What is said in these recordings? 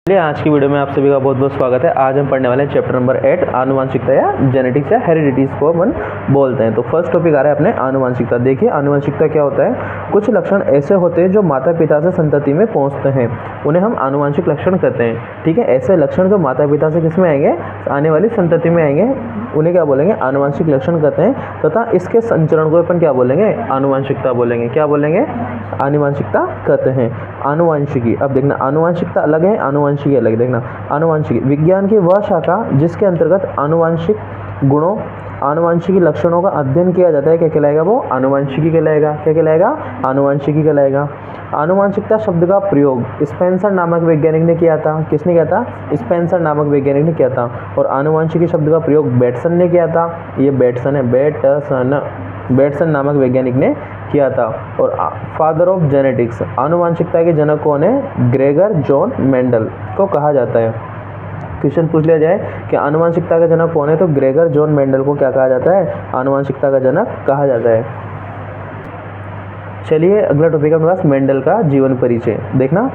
चलिए आज की वीडियो में आप सभी का बहुत बहुत स्वागत है। आज हम पढ़ने वाले हैं चैप्टर नंबर 8 आनुवांशिकता या जेनेटिक्स या हेरिडिटीज को अपन बोलते हैं। तो फर्स्ट टॉपिक आ रहा है अपने आनुवांशिकता। देखिए आनुवांशिकता क्या होता है। कुछ लक्षण ऐसे होते हैं जो माता पिता से संतति में पहुंचते हैं, उन्हें हम आनुवांशिक लक्षण कहते हैं। ठीक है, ऐसे लक्षण जो माता पिता से किसमें आएंगे, आने वाली संतति में आएंगे, उन्हें क्या बोलेंगे, आनुवांशिक लक्षण कहते हैं। तथा इसके संचरण को अपन क्या बोलेंगे, आनुवांशिकता बोलेंगे। क्या बोलेंगे, आनुवांशिकता कहते हैं। आनुवांशिकी, अब देखना आनुवांशिकता अलग है, आनुवांशिकी अलग। देखना आनुवांशिकी विज्ञान की वह शाखा जिसके अंतर्गत आनुवांशिक गुणों, आनुवांशिकी लक्षणों का अध्ययन किया जाता है, क्या कहलाएगा, वो आनुवांशिकी कहलाएगा। क्या कहलाएगा, आनुवांशिकी कहलाएगा। आनुवांशिकता शब्द का प्रयोग स्पेंसर नामक वैज्ञानिक ने किया था। किसने किया था, स्पेंसर नामक वैज्ञानिक ने किया था। और आनुवांशिकी शब्द का प्रयोग बेटसन ने किया था। ये बेटसन है, बेटसन नामक वैज्ञानिक ने किया था। और फादर ऑफ जेनेटिक्स, आनुवांशिकता के जनक कौन है, ग्रेगर जॉन मेंडल को कहा जाता है। क्वेश्चन पूछ लिया जाए कि आनुवांशिकता का जनक कौन है, तो ग्रेगर जॉन मेंडल को क्या कहा जाता है, आनुवांशिकता का जनक कहा जाता है। चलिए अगला टॉपिक है हमारे पास मेंडल का जीवन परिचय। देखना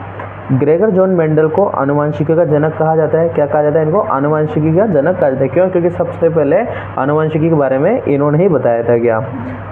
ग्रेगर जॉन मेंडल को आनुवांशिकी का जनक कहा जाता है। क्या कहा जाता है, इनको आनुवांशिकी का जनक कहा जाता है। क्यों, क्योंकि सबसे पहले आनुवांशिकी के बारे में इन्होंने ही बताया था। क्या,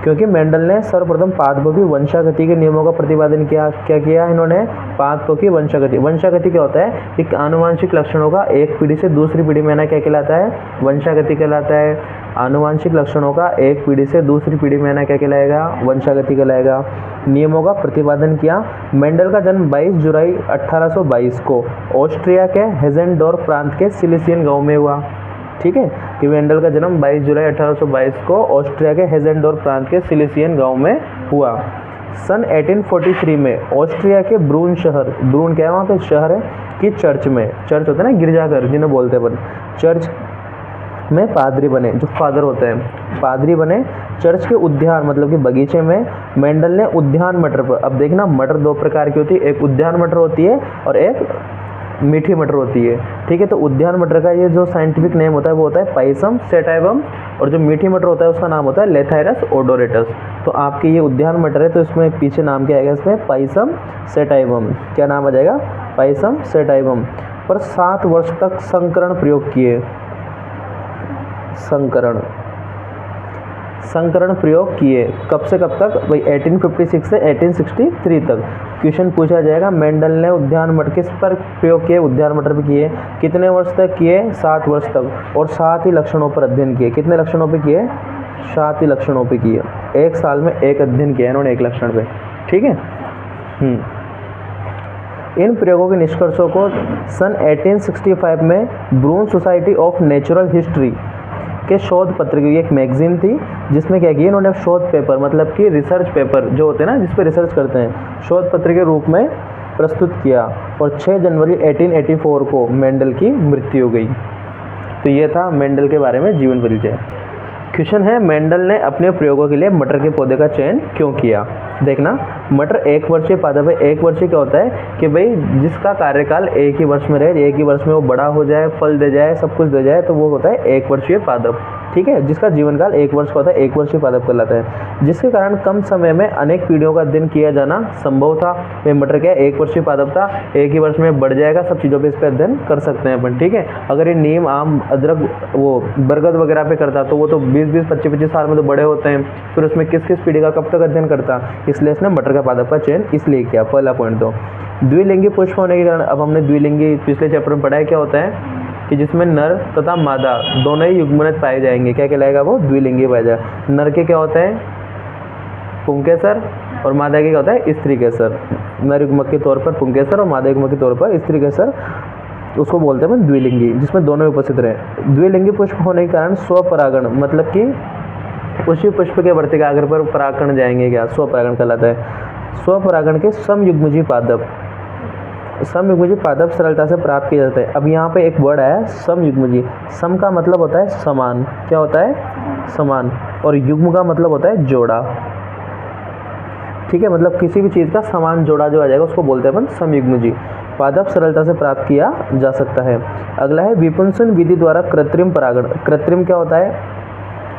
क्योंकि मेंडल ने सर्वप्रथम पादपों की वंशागति के नियमों का प्रतिपादन किया। क्या किया इन्होंने, पादपों की वंशागति। वंशागति क्या होता है, एक आनुवांशिक लक्षणों का एक पीढ़ी से दूसरी पीढ़ी में आना क्या कहलाता है, वंशागति कहलाता है। आनुवांशिक लक्षणों का एक पीढ़ी से दूसरी पीढ़ी में आना क्या कहलाएगा, वंशागति कहलाएगा। नियमों का प्रतिपादन किया। मेंडल का जन्म 22 जुलाई 1822 को ऑस्ट्रिया के हेजेनडोर्फ प्रांत के सिलिसियन गांव में हुआ। ठीक है, कि मेंडल का जन्म 22 जुलाई 1822 को ऑस्ट्रिया के हेजेनडोर्फ प्रांत के सिलिसियन गांव में हुआ। सन 1843 में ऑस्ट्रिया के ब्रून शहर, ब्रून क्या है वहाँ पे शहर है, कि चर्च में, चर्च होता है ना गिरजाघर जिन्हें बोलते हैं अपन, चर्च में पादरी बने, जो फादर होते हैं पादरी बने। चर्च के उद्यान मतलब कि बगीचे में मेंडल ने उद्यान मटर पर, अब देखना मटर दो प्रकार की होती है, एक उद्यान मटर होती है और एक मीठी मटर होती है। ठीक है, तो उद्यान मटर का ये जो साइंटिफिक नेम होता है वो होता है पाइसम सेटाइवम, और जो मीठी मटर होता है उसका नाम होता है लेथाइरस ओडोरेटस। तो आपकी ये उद्यान मटर है तो इसमें पीछे नाम क्या आएगा, इसमें पाइसम सेटाइवम, क्या नाम आ जाएगा, पाइसम सेटाइवम। पर 7 वर्ष तक संकरण प्रयोग किए, संकरण प्रयोग किए। कब से कब तक भाई, 1856 से 1863 तक। क्वेश्चन पूछा जाएगा मेंडल ने उद्यान मटर किस पर प्रयोग किए, उद्यान मटर पर किए। कितने वर्ष तक किए, 7 वर्ष तक। और 7 ही लक्षणों पर अध्ययन किए। कितने लक्षणों पे किए, 7 ही लक्षणों पे किए। एक साल में एक अध्ययन किया इन्होंने एक लक्षण पे। ठीक है, इन प्रयोगों के निष्कर्षों को सन 1865 में ब्रून सोसाइटी ऑफ नेचुरल हिस्ट्री के शोध पत्र की एक मैगजीन थी, जिसमें क्या किया इन्होंने शोध पेपर मतलब कि रिसर्च पेपर जो होते हैं ना जिस पे रिसर्च करते हैं, शोध पत्र के रूप में प्रस्तुत किया। और 6 जनवरी 1884 को मेंडल की मृत्यु हो गई। तो ये था मेंडल के बारे में जीवन परिचय। क्वेश्चन है मेंडल ने अपने प्रयोगों के लिए मटर के पौधे का चयन क्यों किया। देखना मटर 1 वर्षीय पादप है। 1 वर्षीय क्या होता है कि भाई जिसका कार्यकाल एक ही वर्ष में रहे, एक ही वर्ष में वो बड़ा हो जाए, फल दे जाए, सब कुछ दे जाए, तो वो होता है 1 वर्षीय पादप। ठीक है, जिसका जीवन काल 1 वर्ष का होता है, 1 वर्षीय पादप कहलाता है। जिसके कारण कम समय में अनेक पीढ़ियों का अध्ययन किया जाना संभव था। ये मटर क्या है, 1 वर्षीय पादप था, एक ही वर्ष में बढ़ जाएगा, सब चीज़ों पे इस पर अध्ययन कर सकते हैं अपन। ठीक है, अगर ये नीम, आम, अदरक, वो बरगद वगैरह पे करता तो वो तो 20-20, 25-25 साल में तो बड़े होते हैं, फिर उसमें किस किस पीढ़ी का कब तक अध्ययन करता, इसलिए इसने मटर का पादप का चयन इसलिए किया। पहला पॉइंट। तो द्विलिंगी पुष्प होने के कारण, अब हमने द्विलिंगी पिछले चैप्टर में पढ़ा है, क्या होता है कि जिसमें नर तथा मादा दोनों ही युग्मनज पाए जाएंगे, क्या कहलाएगा, वो द्विलिंगी पाया जाएगा। नर के क्या होता है पुंकेसर और मादा के क्या होता है स्त्रीकेसर। नर युग्मक के तौर पर पुंकेसर और मादा युग्मक के तौर पर स्त्रीकेसर, उसको बोलते हैं द्विलिंगी, जिसमें दोनों उपस्थित रहे। द्विलिंगी पुष्प होने के कारण स्वपरागण मतलब कि उसी पुष्प के वर्तिकाग्र पर परागण जाएंगे, क्या स्वपरागण कहलाता है। स्वपरागण के समयुग्मजी पादप, समयुग्मजी पादप सरलता से प्राप्त किया जाता है। अब यहाँ पे एक वर्ड है समयुग्मजी। सम का मतलब होता है समान, क्या होता है, समान, और युग्म का मतलब होता है जोड़ा। ठीक है, मतलब किसी भी चीज़ का समान जोड़ा जो आ जाएगा उसको बोलते हैं अपन समयुग्मजी। पादप सरलता से प्राप्त किया जा सकता है। अगला है विपुंसन विधि द्वारा कृत्रिम परागण। कृत्रिम क्या होता है,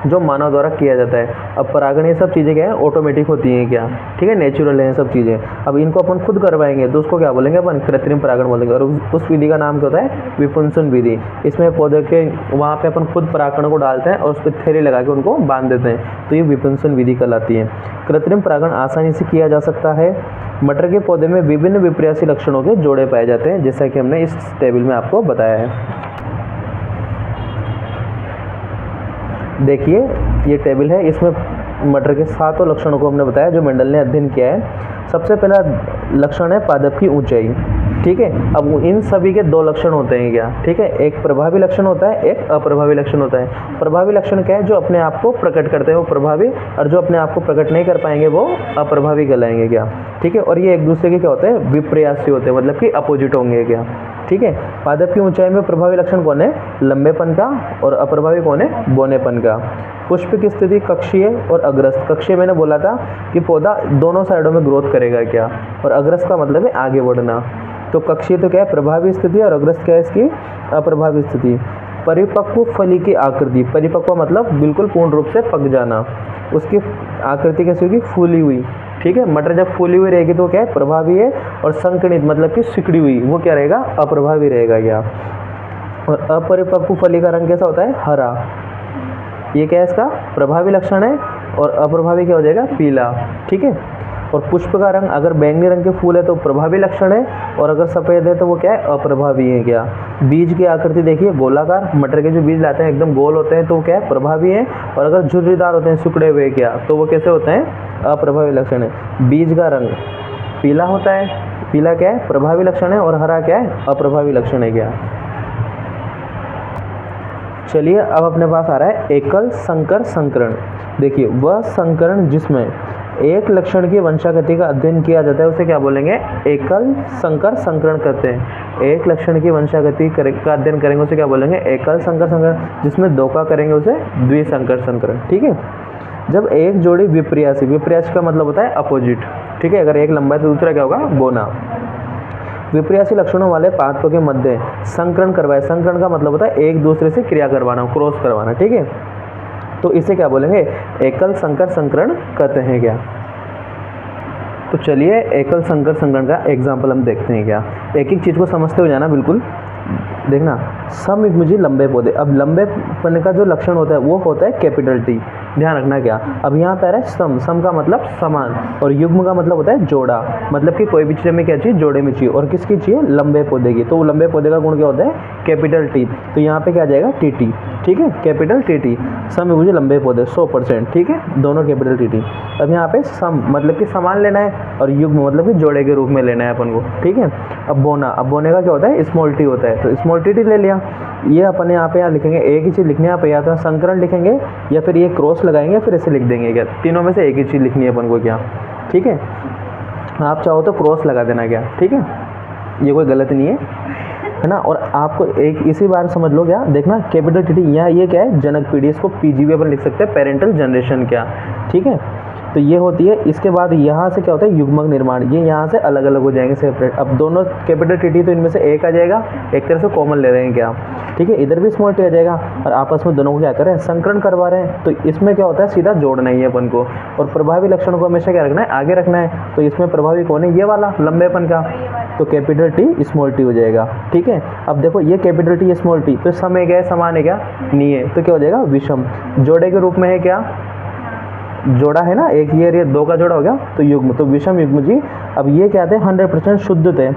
जो मानव द्वारा किया जाता है। अब परागण ये सब चीज़ें क्या है, ऑटोमेटिक होती हैं क्या, ठीक है, नेचुरल है सब चीज़ें। अब इनको अपन खुद करवाएंगे तो उसको क्या बोलेंगे अपन, कृत्रिम परागण बोलेंगे। और उस विधि का नाम क्या होता है, विपुंसन विधि। इसमें पौधे के वहाँ पे अपन खुद परागण को डालते हैं और उस पर थैली लगा के उनको बांध देते हैं, तो ये विपुंसन विधि कहलाती है। कृत्रिम परागण आसानी से किया जा सकता है। मटर के पौधे में विभिन्न विपर्यासी लक्षणों के जोड़े पाए जाते हैं, जैसा कि हमने इस टेबल में आपको बताया है। देखिए ये टेबल है, इसमें मटर के 7 लक्षणों को हमने बताया जो मेंडल ने अध्ययन किया है। सबसे पहला लक्षण है पादप की ऊंचाई, ठीक है। अब इन सभी के 2 लक्षण होते हैं क्या, ठीक है, एक प्रभावी लक्षण होता है, एक अप्रभावी लक्षण होता है। प्रभावी लक्षण क्या है, जो अपने आप को प्रकट करते हैं वो प्रभावी, और जो अपने आप को प्रकट नहीं कर पाएंगे वो अप्रभावी कहलाएंगे क्या, ठीक है। और ये एक दूसरे के क्या होते हैं, विपर्यासी होते हैं, मतलब कि अपोजिट होंगे क्या, ठीक है। पादप की ऊंचाई में प्रभावी लक्षण कौन है, लंबेपन का, और अप्रभावी कौन है, बौनेपन का। पुष्प की स्थिति कक्षीय और अग्रस्त। कक्षीय मैंने बोला था कि पौधा दोनों साइडों में ग्रोथ करेगा क्या, और अग्रस्त का मतलब है आगे बढ़ना। तो कक्षीय तो क्या है, प्रभावी स्थिति, और अग्रस्त क्या है इसकी, अप्रभावी स्थिति। परिपक्व फली की आकृति। परिपक्व मतलब बिल्कुल पूर्ण रूप से पक जाना। उसकी आकृति कैसी होगी, फूली हुई, ठीक है। मटर जब फूली हुई रहेगी तो क्या है, प्रभावी है, और संकणित मतलब कि सिकुड़ी हुई, वो क्या रहेगा, अप्रभावी रहेगा क्या। और अपरिपक्व फली का रंग कैसा होता है, हरा, ये क्या है इसका प्रभावी लक्षण है, और अप्रभावी क्या हो जाएगा, पीला, ठीक है। और पुष्प का रंग, अगर बैंगनी रंग के फूल है तो प्रभावी लक्षण है, और अगर सफ़ेद है तो वो क्या है, अप्रभावी है क्या। बीज की आकृति देखिए गोलाकार, मटर के जो बीज लाते हैं एकदम गोल होते हैं तो क्या है, प्रभावी है, और अगर झुर्रीदार होते हैं सिकुड़े हुए क्या, तो वो कैसे होते हैं, अप्रभावी लक्षण है। बीज का रंग पीला होता है, पीला क्या है, प्रभावी लक्षण है, और हरा क्या है, अप्रभावी लक्षण है क्या। चलिए अब अपने पास आ रहा है एकल संकर संकरण। देखिए वह संकरण जिसमें एक लक्षण की वंशागति का अध्ययन किया जाता है उसे क्या बोलेंगे, एकल संकर संकरण कहते हैं। एक लक्षण की वंशागति का अध्ययन करेंगे उसे क्या बोलेंगे, एकल संकर संकरण। जिसमें 2 का करेंगे उसे द्विसंकर संकरण, ठीक है। जब एक जोड़ी विपर्यासी, विपर्यासी का मतलब होता है अपोजिट, ठीक है। अगर एक लंबा है तो दूसरा क्या होगा, बोना। विपर्यासी लक्षणों वाले पादपों के मध्य संकरण करवाए। संकरण का मतलब होता है एक दूसरे से क्रिया करवाना, क्रॉस करवाना, ठीक है। तो इसे क्या बोलेंगे, एकल संकर संकरण कहते हैं क्या। तो चलिए एकल संकर संकरण का एग्जाम्पल हम देखते हैं क्या। एक एक चीज़ को समझते हुए जाना, बिल्कुल देखना। समयुग्मजी लंबे पौधे। अब लंबे पौधे का जो लक्षण होता है वो होता है कैपिटल टी, ध्यान रखना क्या। अब यहाँ पे आ रहा है सम, सम का मतलब समान, और युग्म का मतलब होता है जोड़ा, मतलब कि कोई भी चीज़ में क्या चाहिए, जोड़े में चाहिए, और किसकी चाहिए, लंबे पौधे की। तो लंबे पौधे का गुण क्या होता है, कैपिटल टी। तो यहाँ पे क्या आ जाएगा, टी टी, ठीक है, कैपिटल टी टी। समयुग्मजी लंबे पौधे 100%, ठीक है, दोनों कैपिटल टी टी। अब यहाँ पे सम मतलब कि समान लेना है, और युग्म मतलब कि जोड़े के रूप में लेना है अपन को, ठीक है। अब बोना, अब बोने का क्या होता है, स्मॉल टी होता है, तो स्मॉल टी टी ले लिया। ये अपन यहाँ पे लिखेंगे, एक ही चीज़ लिखनी है, आप या तो संकरण लिखेंगे या फिर ये क्रॉस लगाएंगे, फिर ऐसे लिख देंगे क्या, तीनों में से एक ही चीज़ लिखनी है अपन को क्या, ठीक है। आप चाहो तो क्रॉस लगा देना क्या, ठीक है, ये कोई गलत नहीं है ना। और आपको एक इसी बार समझ लो क्या, देखना कैपिटल टी टी, यहाँ ये क्या है, जनक पीढ़ी, इसको पीजीबी अपन लिख सकते हैं, पेरेंटल जनरेशन क्या, ठीक है। तो ये होती है। इसके बाद यहाँ से क्या होता है, युग्मक निर्माण, ये यहाँ से अलग अलग हो जाएंगे, सेपरेट। अब दोनों कैपिटल टी टी, तो इनमें से एक आ जाएगा, एक तरह से कॉमन ले रहे हैं क्या, ठीक है। इधर भी स्मॉल टी आ जाएगा, और आपस में दोनों को क्या कर रहे हैं, संकरण करवा रहे हैं। तो इसमें क्या होता है, सीधा जोड़ना ही है अपन को, और प्रभावी लक्षण को हमेशा क्या रखना है, आगे रखना है। तो इसमें प्रभावी कौन है, ये वाला लंबेपन का, तो कैपिटल टी स्मॉल टी हो जाएगा, ठीक है। अब देखो ये कैपिटल टी स्मॉल टी, तो सम है क्या, समान है क्या, नहीं है, तो क्या हो जाएगा, विषम। जोड़े के रूप में है क्या, जोड़ा है ना, एक ये 2 का जोड़ा हो गया, तो युग्म, तो विषम युग्म जी। अब ये क्या है, 100% शुद्ध थे,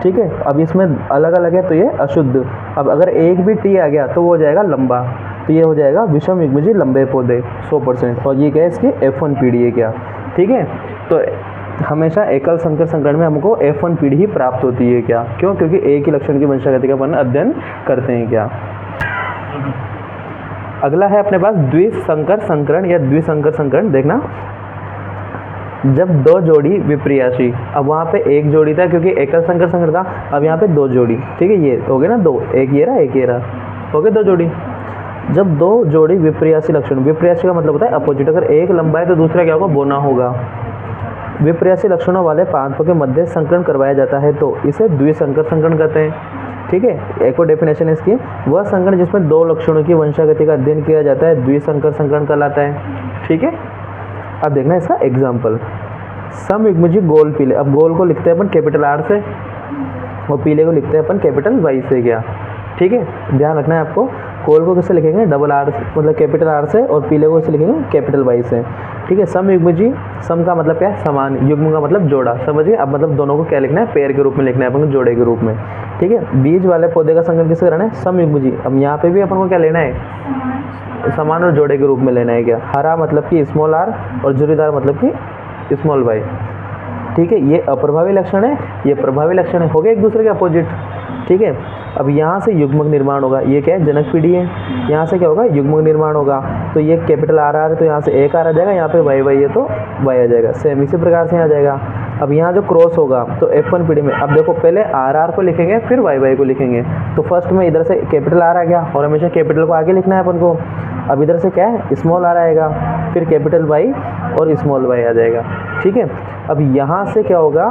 ठीक है। अब इसमें अलग अलग है तो ये अशुद्ध। अब अगर एक भी टी आ गया तो वो हो जाएगा लंबा, तो ये हो जाएगा विषम युग्म जी लंबे पौधे 100%। और ये क्या है, इसकी F1 पीढ़ी है क्या, ठीक है। तो हमेशा एकल संकर संकरण में हमको F1 पीढ़ी ही प्राप्त होती है क्या, क्यों, क्योंकि एक ही लक्षण की वंशागति का अपन अध्ययन करते हैं क्या। अगला है अपने पास द्विसंकर संकरण या द्विसंकर संकरण। देखना, जब 2 जोड़ी विपर्यासी, अब वहाँ पे एक जोड़ी था क्योंकि एकल संकर संकरण था, अब यहाँ पे 2 जोड़ी, ठीक है, ये हो गए ना 2, एक ये रहा, एक ये रहा, हो गए 2 जोड़ी। जब 2 जोड़ी विपर्यासी लक्षण, विपर्यासी का मतलब होता है अपोजिट, अगर एक लंबा है तो दूसरा क्या होगा, बोना होगा। विपर्यासी लक्षणों वाले पादपों के मध्य संकरण करवाया जाता है तो इसे द्विसंकर संकरण कहते हैं। ठीक है। एक और डेफिनेशन है इसकी, वह संकरण जिसमें दो लक्षणों की वंशागति का अध्ययन किया जाता है द्विसंकर संकरण कहलाता है। ठीक है, अब देखना इसका एग्जाम्पल, समयुग्मजी गोल पीले। अब गोल को लिखते हैं अपन कैपिटल आर से और पीले को लिखते हैं अपन कैपिटल वाई से। क्या ठीक है, ध्यान रखना है आपको, गोल को किससे लिखेंगे, डबल आर मतलब कैपिटल आर से, और पीले को किससे लिखेंगे, कैपिटल वाई से। ठीक है, समयुग्मजी, सम का मतलब क्या है, समान, युग्म का मतलब जोड़ा, समझिए। अब मतलब दोनों को क्या लिखना है, पेयर के रूप में लिखना है अपन को, जोड़े के रूप में। ठीक है, बीज वाले पौधे का संकरण किससे कराना है, समयुग्मजी। अब यहाँ पे भी अपन को क्या लेना है, समान और जोड़े के रूप में लेना है। क्या, हरा मतलब कि स्मॉल आर और जुरीदार मतलब कि स्मॉल वाई। ठीक है, ये अप्रभावी लक्षण है, ये प्रभावी लक्षण है, हो गए एक दूसरे के अपोजिट। ठीक है, अब यहाँ से युग्मक निर्माण होगा, ये क्या है, जनक पीढ़ी है, यहाँ से क्या होगा, युग्मक निर्माण होगा। तो ये कैपिटल आर आर है तो यहाँ से एक आर आ जाएगा, यहाँ पे वाई वाई है तो वाई आ जाएगा। सेम इसी प्रकार से यहाँ जाएगा। अब यहाँ जो क्रॉस होगा तो F1 पीढ़ी में, अब देखो पहले आर आर को लिखेंगे फिर वाई वाई को लिखेंगे। तो फर्स्ट में इधर से कैपिटल आर आ गया और हमेशा कैपिटल को आगे लिखना है अपन को। अब इधर से क्या है, स्मॉल आर आएगा, फिर कैपिटल वाई और स्मॉल वाई आ जाएगा। ठीक है, अब यहाँ से क्या होगा,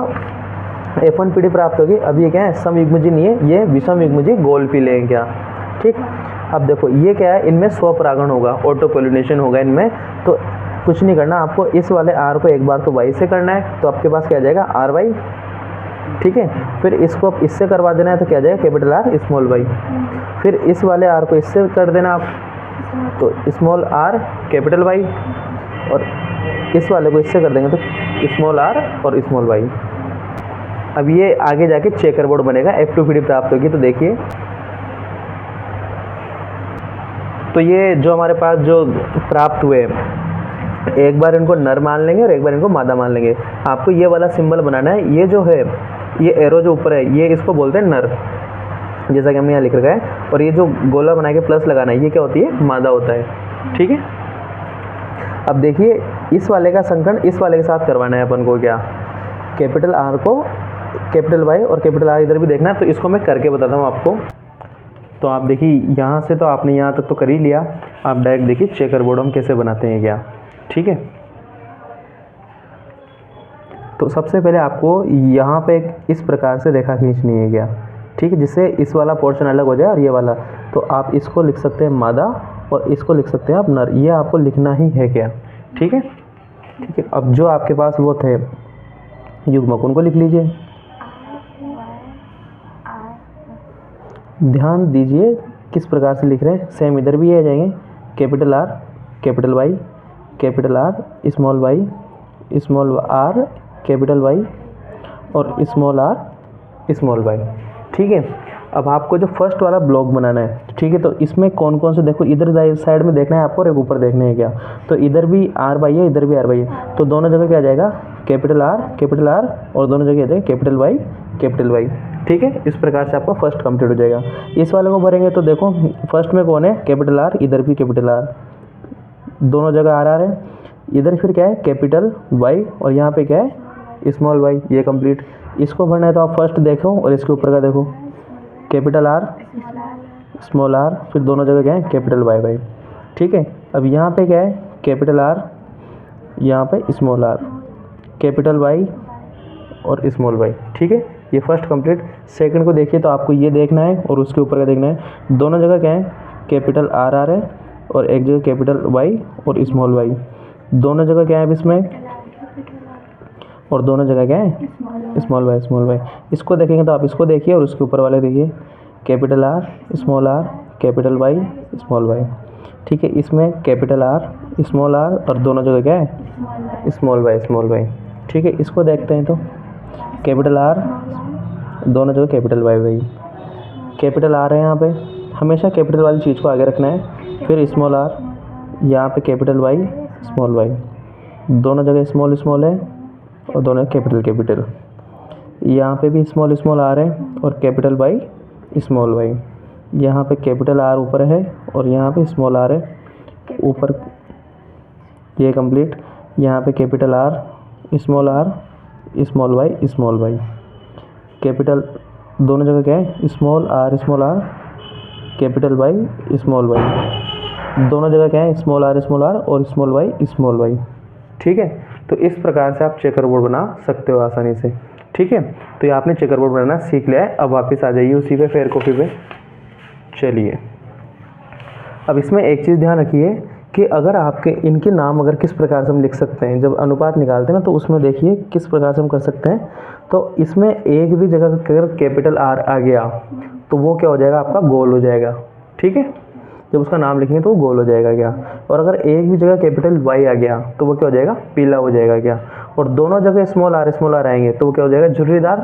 F1 पीढ़ी प्राप्त होगी। अब ये क्या है, समयुग्मजी नहीं है, ये विषम युग्मजी गोल पीले हैं। क्या ठीक, अब देखो ये क्या है, इनमें स्वपरागण होगा, ऑटो पोलिनेशन होगा इनमें। तो कुछ नहीं करना आपको, इस वाले आर को एक बार तो वाई से करना है, तो आपके पास क्या आ जाएगा, आर वाई। ठीक है, फिर इसको इससे करवा देना है तो क्या आ जाएगा, कैपिटल आर स्मॉल वाई। फिर इस वाले आर को इससे कर देना आप, तो स्मॉल आर कैपिटल वाई, और इस वाले को इससे कर देंगे तो स्मॉल आर और स्मॉल वाई। अब ये आगे जाके चेकर बोर्ड बनेगा, F2 पीढ़ी प्राप्त होगी। तो देखिए, तो ये जो हमारे पास जो प्राप्त हुए, एक बार इनको नर मान लेंगे और एक बार इनको मादा मान लेंगे। आपको ये वाला सिंबल बनाना है, ये जो है, ये एरो जो ऊपर है, ये इसको बोलते हैं नर, जैसा कि हमने यहाँ लिख रखा है। और ये जो गोला बना के प्लस लगाना है, ये क्या होती है, मादा होता है। ठीक है, अब देखिए इस वाले का संकरण इस वाले के साथ करवाना है अपन को। क्या, कैपिटल आर को कैपिटल वाई और कैपिटल आर इधर भी देखना है। तो इसको मैं करके बताता हूँ आपको। तो आप देखिए, यहाँ से तो आपने यहाँ तक तो कर ही लिया, आप डायरेक्ट देखिए चेकर बोर्ड हम कैसे बनाते हैं। क्या ठीक है, तो सबसे पहले आपको यहाँ पे इस प्रकार से रेखा खींचनी है। क्या ठीक है, जिससे इस वाला पोर्शन अलग हो जाए और ये वाला। तो आप इसको लिख सकते हैं मादा और इसको लिख सकते हैं आप नर, ये आपको लिखना ही है। क्या ठीक है, ठीक है। अब जो आपके पास वो थे युग्मक, उनको लिख लीजिए। ध्यान दीजिए किस प्रकार से लिख रहे हैं, सेम इधर भी आ जाएंगे, capital R capital Y, capital R small Y, small R capital Y और स्मॉल आर स्मॉल वाई। ठीक है, अब आपको जो फर्स्ट वाला ब्लॉक बनाना है, ठीक है, तो इसमें कौन कौन से, देखो इधर साइड में देखना है आपको और एक ऊपर देखना है। क्या, तो इधर भी आर वाई है, इधर भी आर वाई है, तो दोनों जगह क्या आ जाएगा, कैपिटल आर और दोनों जगह आ जाएगा कैपिटल वाई कैपिटल वाई। ठीक है, इस प्रकार से आपका फर्स्ट कंप्लीट हो जाएगा। इस वाले को भरेंगे तो देखो फर्स्ट में कौन है, कैपिटल आर, इधर भी कैपिटल आर, दोनों जगह आर आर है। इधर फिर क्या है, कैपिटल वाई और यहाँ पे क्या है, स्मॉल वाई। ये कंप्लीट, इसको भरना है तो आप फर्स्ट देखो और इसके ऊपर का देखो, कैपिटल आर स्मॉल आर, फिर दोनों जगह क्या है, कैपिटल वाई वाई। ठीक है, अब यहाँ पे क्या है, कैपिटल आर, यहाँ पे स्मॉल आर, कैपिटल वाई और स्मॉल वाई। ठीक है, ये फर्स्ट कंप्लीट। सेकंड को देखिए तो आपको ये देखना है और उसके ऊपर का देखना है, दोनों जगह क्या है, कैपिटल आर आर है और एक जगह कैपिटल वाई और स्मॉल वाई। दोनों जगह क्या है इसमें, और दोनों जगह क्या है, स्मॉल वाई। इसको देखेंगे तो आप इसको देखिए और उसके ऊपर वाले देखिए, capital R capital Y small Y. ठीक है, इसमें कैपिटल आर स्मॉल आर और दोनों जगह क्या है, स्मॉल वाई। ठीक है, इसको देखते हैं तो कैपिटल आर, दोनों जगह कैपिटल वाई। कैपिटल आर है यहाँ पे, हमेशा कैपिटल वाली चीज़ को आगे रखना है। फिर स्मॉल आर, यहाँ पे कैपिटल वाई स्मॉल वाई, दोनों जगह स्मॉल है और दोनों कैपिटल। यहाँ पे भी स्मॉल आर है और कैपिटल वाई स्मॉल वाई। यहाँ पे कैपिटल आर ऊपर है और यहाँ पे स्मॉल आर है ऊपर, ये कंप्लीट। यहाँ पे capital R small Y, capital, दोनों जगह क्या है, small R capital Y small Y, दोनों जगह क्या है, स्मॉल आर और स्मॉल वाई। ठीक है, तो इस प्रकार से आप चेकर बोर्ड बना सकते हो आसानी से। ठीक है, तो ये आपने चेकर बोर्ड बनाना सीख लिया है। अब वापस आ जाइए उसी पे, फेयर कॉपी पे। चलिए, अब इसमें एक चीज़ ध्यान रखिए कि अगर आपके इनके नाम अगर किस प्रकार से हम लिख सकते हैं, जब अनुपात निकालते हैं ना, तो उसमें देखिए किस प्रकार से हम कर सकते हैं। तो इसमें एक भी जगह अगर कैपिटल आर आ गया तो वो क्या हो जाएगा, आपका गोल हो जाएगा। ठीक है, जब उसका नाम लिखेंगे तो वो गोल हो जाएगा क्या। और अगर एक भी जगह कैपिटल वाई आ गया तो वो क्या हो जाएगा, पीला हो जाएगा क्या। और दोनों जगह स्मॉल आर आएंगे तो वो क्या हो जाएगा, झुर्रीदार।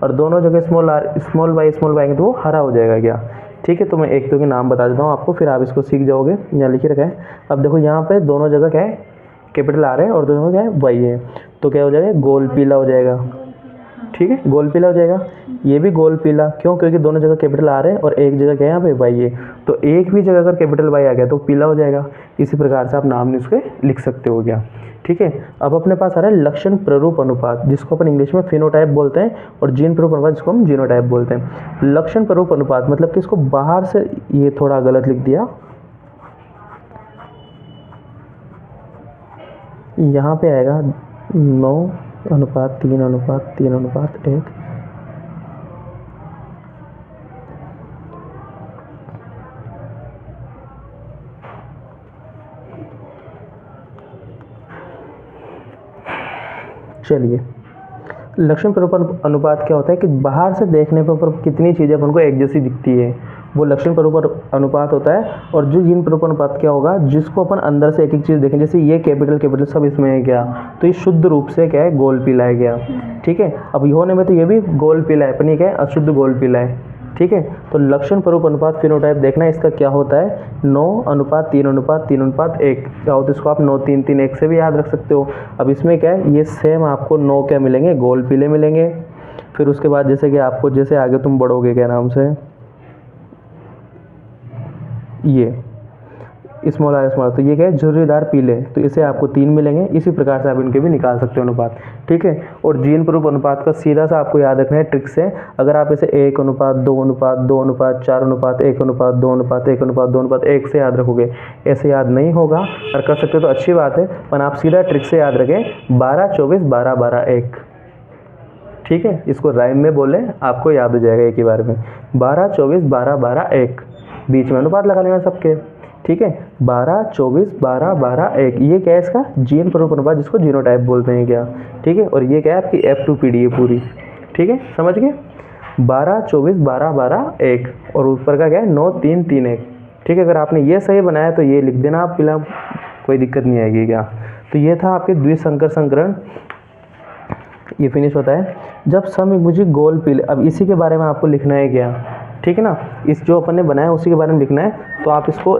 और दोनों जगह स्मॉल वाई आएंगे तो वो हरा हो जाएगा क्या। ठीक है, तो मैं एक दो के नाम बता देता हूँ आपको, फिर आप इसको सीख जाओगे। यहाँ लिखे रखा है। अब देखो यहाँ पे दोनों जगह क्या है, कैपिटल आर है और दोनों जगह क्या है, वाई है। तो क्या हो जाएगा, गोल पीला हो जाएगा। ठीक है, गोल पीला हो जाएगा। ये भी गोल पीला, क्यों, क्योंकि दोनों जगह कैपिटल आर है और एक जगह क्या है, यहाँ पे वाई है। तो एक भी जगह अगर कैपिटल वाई आ गया तो पीला हो जाएगा। इसी प्रकार से आप नाम उसके लिख सकते हो क्या। ठीक है, अब अपने पास आ रहा है लक्षण प्ररूप अनुपात, जिसको अपन इंग्लिश में फिनोटाइप बोलते हैं, और जीन प्ररूप अनुपात जिसको हम जीनोटाइप बोलते हैं। लक्षण प्ररूप अनुपात मतलब कि इसको बाहर से, ये थोड़ा गलत लिख दिया, यहाँ पे आएगा 9:3:3:1। चलिए, लक्षण प्ररूप अनुपात क्या होता है कि बाहर से देखने पर कितनी चीज़ें अपन को एक जैसी दिखती है, वो लक्षण प्ररूप अनुपात होता है। और जो जीन प्ररूप अनुपात क्या होगा, जिसको अपन अंदर से एक एक चीज़ देखें, जैसे ये कैपिटल सब इसमें है क्या, तो ये शुद्ध रूप से क्या है, गोल पीला है क्या। ठीक है, अब ये होने में तो ये भी गोल पीला है, अपन ये क्या है, अशुद्ध गोल पीला है। ठीक है, तो लक्षण प्ररूप अनुपात फिनोटाइप देखना, इसका क्या होता है, 9:3:3:1 क्या होता है। इसको आप 9:3:3:1 से भी याद रख सकते हो। अब इसमें क्या है, ये सेम आपको 9 क्या मिलेंगे, गोल पीले मिलेंगे। फिर उसके बाद जैसे कि आपको, जैसे आगे तुम बढ़ोगे क्या नाम से, ये स्मॉल आर, तो ये क्या है, झुर्रीदार पीले, तो इसे आपको 3 मिलेंगे। इसी प्रकार से आप इनके भी निकाल सकते हो अनुपात। ठीक है, और जीन प्ररूप अनुपात का सीधा सा आपको याद रखना है ट्रिक से। अगर आप इसे 1:2:2:4:1:2:1:1 से याद रखोगे, ऐसे याद नहीं होगा, और कर सकते हो तो अच्छी बात है, पर आप सीधा ट्रिक से याद रखें 12:24:12:1। ठीक है, इसको राइम में बोले, आपको याद हो जाएगा एक ही बार में। 12:24:12:1, बीच में अनुपात लगा लेना सबके। ठीक है, 12:24:12:1, ये क्या है, इसका जीन प्ररूप अनुपात, जिसको जीनोटाइप बोलते हैं क्या। ठीक है, और ये क्या है, आपकी F2PD है पूरी। ठीक है, समझ गए, 12:24:12:1, और ऊपर का क्या है, 9:3:3:1। ठीक है, अगर आपने ये सही बनाया तो ये लिख देना आप, फिलहाल कोई दिक्कत नहीं आएगी क्या। तो ये था आपके द्विसंकर संकरण, ये फिनिश होता है जब समविभुजी गोल पीले। अब इसी के बारे में आपको लिखना है क्या, ठीक है ना, इस जो अपन ने बनाया उसी के बारे में लिखना है। तो आप इसको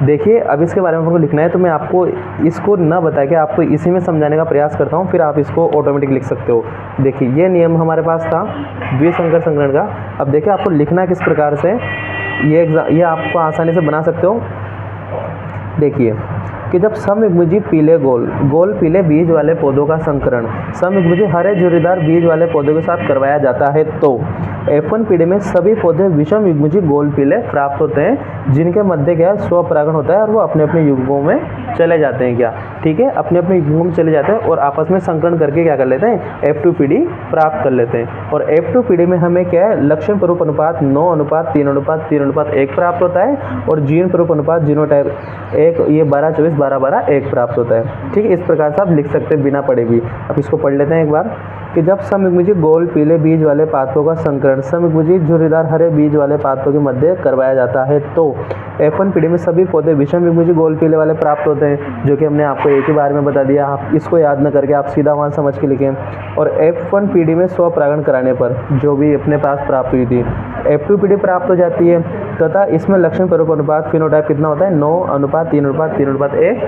देखिए, अब इसके बारे में आपको लिखना है, तो मैं आपको इसको ना बता के आपको इसी में समझाने का प्रयास करता हूँ, फिर आप इसको ऑटोमेटिक लिख सकते हो। देखिए, ये नियम हमारे पास था द्विसंकर संकरण का। अब देखिए आपको लिखना किस प्रकार से, ये आपको आसानी से बना सकते हो। देखिए कि जब समविभुजी पीले गोल पीले बीज वाले पौधों का संकरण समविभुजी हरे झुर्रीदार बीज वाले पौधों के साथ करवाया जाता है, तो F1 पीढ़ी में सभी पौधे विषम युग्मजी गोल पीले प्राप्त होते हैं, जिनके मध्य क्या स्वपरागण होता है और वो अपने अपने युग्मों में चले जाते हैं क्या। ठीक है, अपने अपने युग्मों में चले जाते हैं और आपस में संकरण करके क्या कर लेते हैं, F2 पीढ़ी प्राप्त कर लेते हैं। और F2 पीढ़ी में हमें क्या है, लक्षण प्ररूप अनुपात 9:3:3:1 प्राप्त होता है, और जीन प्ररूप अनुपात जीनोटाइप 1 ये 12:24:12:1 प्राप्त होता है। ठीक है, इस प्रकार से आप लिख सकते हैं बिना पढ़े भी। अब इसको पढ़ लेते हैं एक बार कि जब समयुग्मजी गोल पीले बीज वाले पादपों का संकरण समयुग्मजी झुर्रीदार हरे बीज वाले पादपों के मध्य करवाया जाता है, तो F1 पीढ़ी में सभी पौधे विषम युग्मजी गोल पीले वाले प्राप्त होते हैं, जो कि हमने आपको एक ही बार में बता दिया। आप इसको याद न करके आप सीधा वहाँ समझ के लिखें। और F1 पीढ़ी में स्वपरागण कराने पर जो भी अपने पास प्राप्त हुई थी, F2 पीढ़ी प्राप्त हो जाती है, तथा इसमें लक्षण प्ररूप अनुपात फिनोटाइप कितना होता है, 9:3:3:1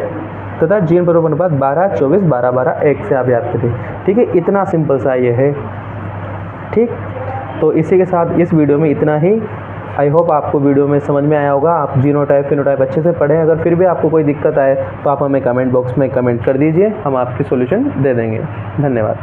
तथा जीन प्ररूप अनुपात 12:24:12:1 से आप याद करें। ठीक है, इतना सिंपल सा ये है। ठीक, तो इसी के साथ इस वीडियो में इतना ही। आई होप आपको वीडियो में समझ में आया होगा। आप जीनोटाइप फिनोटाइप अच्छे से पढ़ें। अगर फिर भी आपको कोई दिक्कत आए तो आप हमें कमेंट बॉक्स में कमेंट कर दीजिए, हम आपकी सॉल्यूशन दे देंगे। धन्यवाद।